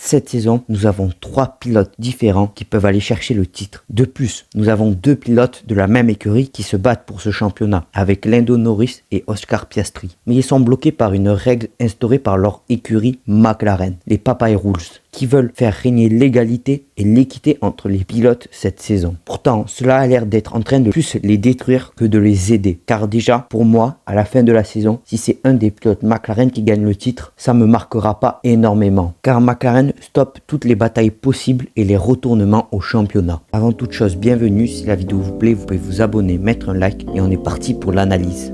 Cette saison, nous avons 3 pilotes différents qui peuvent aller chercher le titre. De plus, nous avons 2 pilotes de la même écurie qui se battent pour ce championnat, avec Lando Norris et Oscar Piastri. Mais ils sont bloqués par une règle instaurée par leur écurie McLaren, les Papaya Rules, qui veulent faire régner l'égalité et l'équité entre les pilotes cette saison. Pourtant, cela a l'air d'être en train de plus les détruire que de les aider. Car déjà, pour moi, à la fin de la saison, si c'est un des pilotes McLaren qui gagne le titre, ça me marquera pas énormément. Car McLaren stoppe toutes les batailles possibles et les retournements au championnat. Avant toute chose, bienvenue. Si la vidéo vous plaît, vous pouvez vous abonner, mettre un like et on est parti pour l'analyse.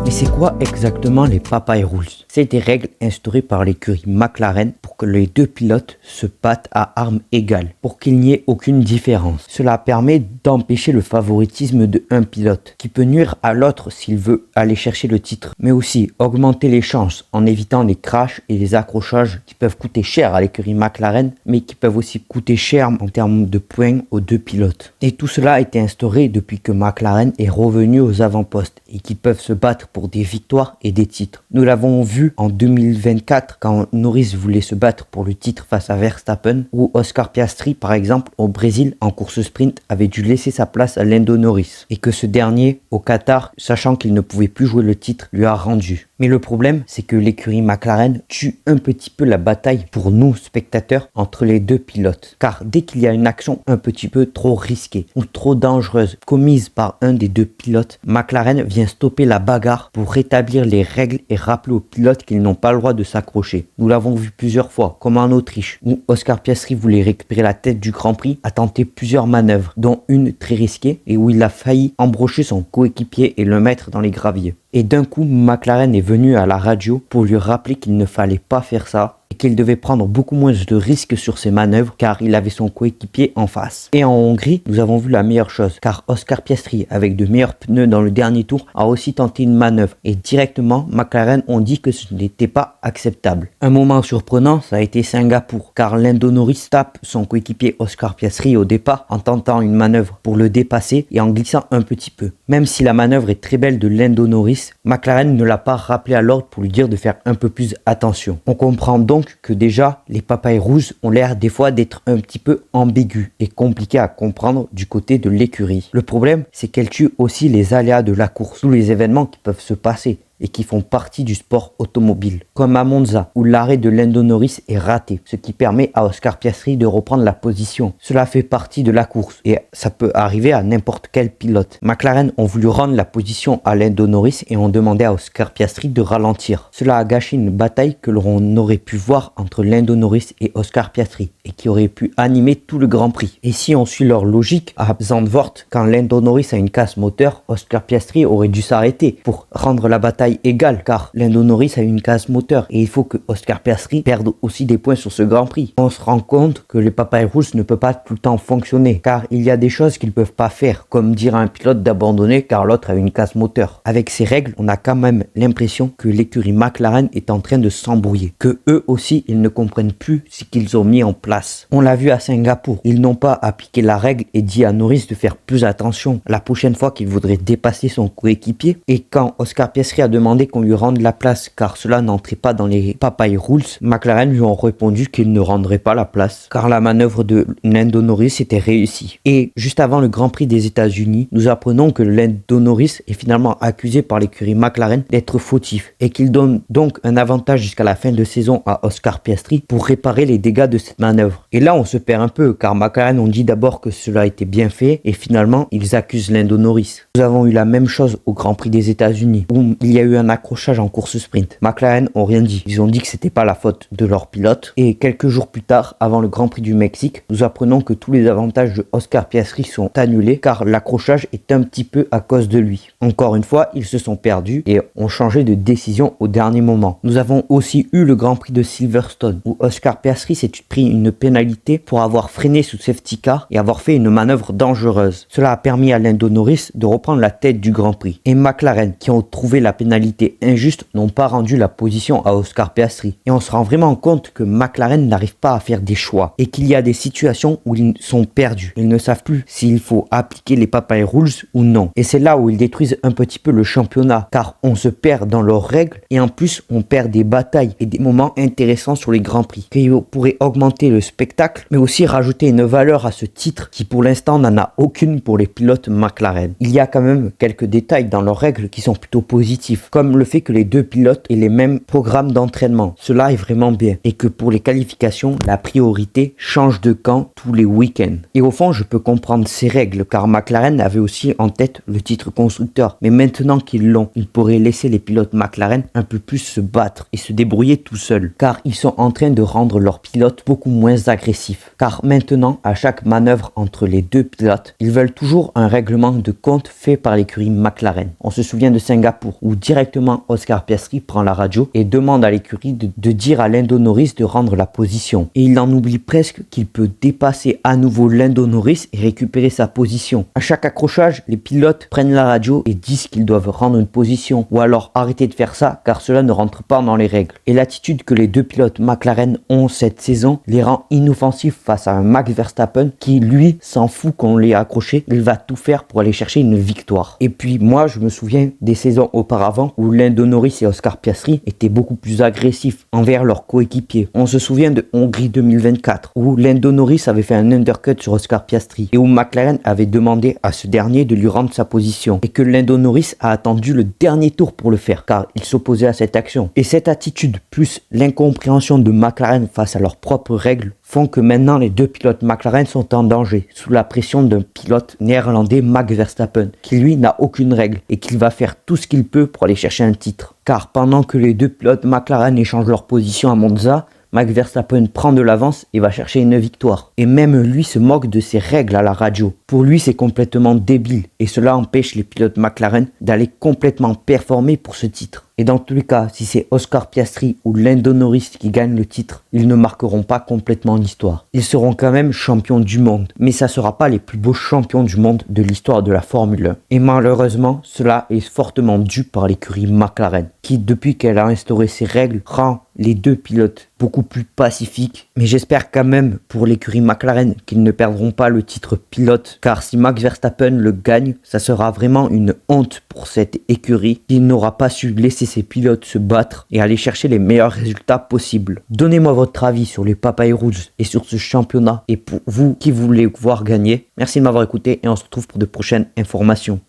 Mais c'est quoi exactement les Papaya Rules? C'est des règles instaurées par l'écurie McLaren pour que les deux pilotes se battent à armes égales, pour qu'il n'y ait aucune différence. Cela permet d'empêcher le favoritisme de un pilote, qui peut nuire à l'autre s'il veut aller chercher le titre, mais aussi augmenter les chances en évitant les crashs et les accrochages qui peuvent coûter cher à l'écurie McLaren, mais qui peuvent aussi coûter cher en termes de points aux deux pilotes. Et tout cela a été instauré depuis que McLaren est revenu aux avant-postes et qu'ils peuvent se battre pour des victoires et des titres. Nous l'avons vu en 2024 quand Norris voulait se battre pour le titre face à Verstappen, ou Oscar Piastri par exemple au Brésil en course sprint avait dû laisser sa place à Lando Norris et que ce dernier au Qatar, sachant qu'il ne pouvait plus jouer le titre, lui a rendu. Mais le problème, c'est que l'écurie McLaren tue un petit peu la bataille pour nous, spectateurs, entre les deux pilotes. Car dès qu'il y a une action un petit peu trop risquée ou trop dangereuse commise par un des deux pilotes, McLaren vient stopper la bagarre pour rétablir les règles et rappeler aux pilotes qu'ils n'ont pas le droit de s'accrocher. Nous l'avons vu plusieurs fois, comme en Autriche, où Oscar Piastri voulait récupérer la tête du Grand Prix, a tenté plusieurs manœuvres, dont une très risquée, et où il a failli embrocher son coéquipier et le mettre dans les graviers. Et d'un coup, McLaren est venu à la radio pour lui rappeler qu'il ne fallait pas faire ça et qu'il devait prendre beaucoup moins de risques sur ses manœuvres car il avait son coéquipier en face. Et en Hongrie, nous avons vu la meilleure chose car Oscar Piastri, avec de meilleurs pneus dans le dernier tour, a aussi tenté une manœuvre et directement, McLaren ont dit que ce n'était pas acceptable. Un moment surprenant, ça a été Singapour car Lando Norris tape son coéquipier Oscar Piastri au départ en tentant une manœuvre pour le dépasser et en glissant un petit peu. Même si la manœuvre est très belle de Lando Norris, McLaren ne l'a pas rappelé à l'ordre pour lui dire de faire un peu plus attention. On comprend donc que déjà, les Papaya Rules ont l'air des fois d'être un petit peu ambigus et compliqués à comprendre du côté de l'écurie. Le problème, c'est qu'elles tuent aussi les aléas de la course, tous les événements qui peuvent se passer et qui font partie du sport automobile, comme à Monza, où l'arrêt de Lando Norris est raté, ce qui permet à Oscar Piastri de reprendre la position. Cela fait partie de la course, et ça peut arriver à n'importe quel pilote. McLaren ont voulu rendre la position à Lando Norris et ont demandé à Oscar Piastri de ralentir. Cela a gâché une bataille que l'on aurait pu voir entre Lando Norris et Oscar Piastri, et qui aurait pu animer tout le Grand Prix. Et si on suit leur logique, à Zandvoort, quand Lando Norris a une casse moteur, Oscar Piastri aurait dû s'arrêter pour rendre la bataille égale car Lando Norris a une case moteur et il faut que Oscar Piastri perde aussi des points sur ce Grand Prix. On se rend compte que les Papaya Rules ne peuvent pas tout le temps fonctionner car il y a des choses qu'ils ne peuvent pas faire, comme dire à un pilote d'abandonner car l'autre a une case moteur. Avec ces règles, on a quand même l'impression que l'écurie McLaren est en train de s'embrouiller, que eux aussi ils ne comprennent plus ce qu'ils ont mis en place. On l'a vu à Singapour, ils n'ont pas appliqué la règle et dit à Norris de faire plus attention la prochaine fois qu'il voudrait dépasser son coéquipier, et quand Oscar Piastri a demandé qu'on lui rende la place car cela n'entrait pas dans les Papaya Rules, McLaren lui ont répondu qu'ils ne rendraient pas la place car la manœuvre de Lando Norris était réussie. Et juste avant le Grand Prix des États-Unis, nous apprenons que Lando Norris est finalement accusé par l'écurie McLaren d'être fautif et qu'il donne donc un avantage jusqu'à la fin de saison à Oscar Piastri pour réparer les dégâts de cette manœuvre. Et là on se perd un peu car McLaren ont dit d'abord que cela a été bien fait et finalement ils accusent Lando Norris. Nous avons eu la même chose au Grand Prix des États-Unis où il y a eu un accrochage en course sprint. McLaren ont rien dit. Ils ont dit que c'était pas la faute de leur pilote. Et quelques jours plus tard, avant le Grand Prix du Mexique, nous apprenons que tous les avantages de Oscar Piastri sont annulés car l'accrochage est un petit peu à cause de lui. Encore une fois, ils se sont perdus et ont changé de décision au dernier moment. Nous avons aussi eu le Grand Prix de Silverstone où Oscar Piastri s'est pris une pénalité pour avoir freiné sous safety car et avoir fait une manœuvre dangereuse. Cela a permis à Lando Norris de reprendre la tête du Grand Prix. Et McLaren, qui ont trouvé la pénalité pénalités injustes n'ont pas rendu la position à Oscar Piastri. Et on se rend vraiment compte que McLaren n'arrive pas à faire des choix et qu'il y a des situations où ils sont perdus. Ils ne savent plus s'il faut appliquer les Papaya Rules ou non. Et c'est là où ils détruisent un petit peu le championnat, car on se perd dans leurs règles et en plus on perd des batailles et des moments intéressants sur les Grands Prix qui pourraient augmenter le spectacle, mais aussi rajouter une valeur à ce titre qui pour l'instant n'en a aucune pour les pilotes McLaren. Il y a quand même quelques détails dans leurs règles qui sont plutôt positifs, comme le fait que les deux pilotes aient les mêmes programmes d'entraînement. Cela est vraiment bien. Et que pour les qualifications, la priorité change de camp tous les week-ends. Et au fond, je peux comprendre ces règles, car McLaren avait aussi en tête le titre constructeur. Mais maintenant qu'ils l'ont, ils pourraient laisser les pilotes McLaren un peu plus se battre et se débrouiller tout seuls, car ils sont en train de rendre leurs pilotes beaucoup moins agressifs. Car maintenant, à chaque manœuvre entre les deux pilotes, ils veulent toujours un règlement de compte fait par l'écurie McLaren. On se souvient de Singapour, où directement Oscar Piastri prend la radio et demande à l'écurie de dire à Lando Norris de rendre la position. Et il en oublie presque qu'il peut dépasser à nouveau Lando Norris et récupérer sa position. À chaque accrochage, les pilotes prennent la radio et disent qu'ils doivent rendre une position, ou alors arrêter de faire ça car cela ne rentre pas dans les règles. Et l'attitude que les deux pilotes McLaren ont cette saison les rend inoffensifs face à un Max Verstappen qui lui s'en fout qu'on l'ait accroché, il va tout faire pour aller chercher une victoire. Et puis moi je me souviens des saisons auparavant où Lando Norris et Oscar Piastri étaient beaucoup plus agressifs envers leurs coéquipiers. On se souvient de Hongrie 2024 où Lando Norris avait fait un undercut sur Oscar Piastri et où McLaren avait demandé à ce dernier de lui rendre sa position et que Lando Norris a attendu le dernier tour pour le faire car il s'opposait à cette action. Et cette attitude plus l'incompréhension de McLaren face à leurs propres règles font que maintenant les deux pilotes McLaren sont en danger sous la pression d'un pilote néerlandais, Max Verstappen, qui lui n'a aucune règle et qui va faire tout ce qu'il peut pour aller chercher un titre. Car pendant que les deux pilotes McLaren échangent leur position à Monza, Max Verstappen prend de l'avance et va chercher une victoire. Et même lui se moque de ses règles à la radio. Pour lui, c'est complètement débile et cela empêche les pilotes McLaren d'aller complètement performer pour ce titre. Et dans tous les cas, si c'est Oscar Piastri ou Lando Norris qui gagnent le titre, ils ne marqueront pas complètement l'histoire. Ils seront quand même champions du monde, mais ça ne sera pas les plus beaux champions du monde de l'histoire de la Formule 1. Et malheureusement, cela est fortement dû par l'écurie McLaren, qui depuis qu'elle a instauré ses règles, rend les deux pilotes beaucoup plus pacifiques. Mais j'espère quand même pour l'écurie McLaren qu'ils ne perdront pas le titre pilote, car si Max Verstappen le gagne, ça sera vraiment une honte pour cette écurie qui n'aura pas su laisser ses pilotes se battre et aller chercher les meilleurs résultats possibles. Donnez-moi votre avis sur les Papaya Rules et sur ce championnat et pour vous qui voulez voir gagner. Merci de m'avoir écouté et on se retrouve pour de prochaines informations.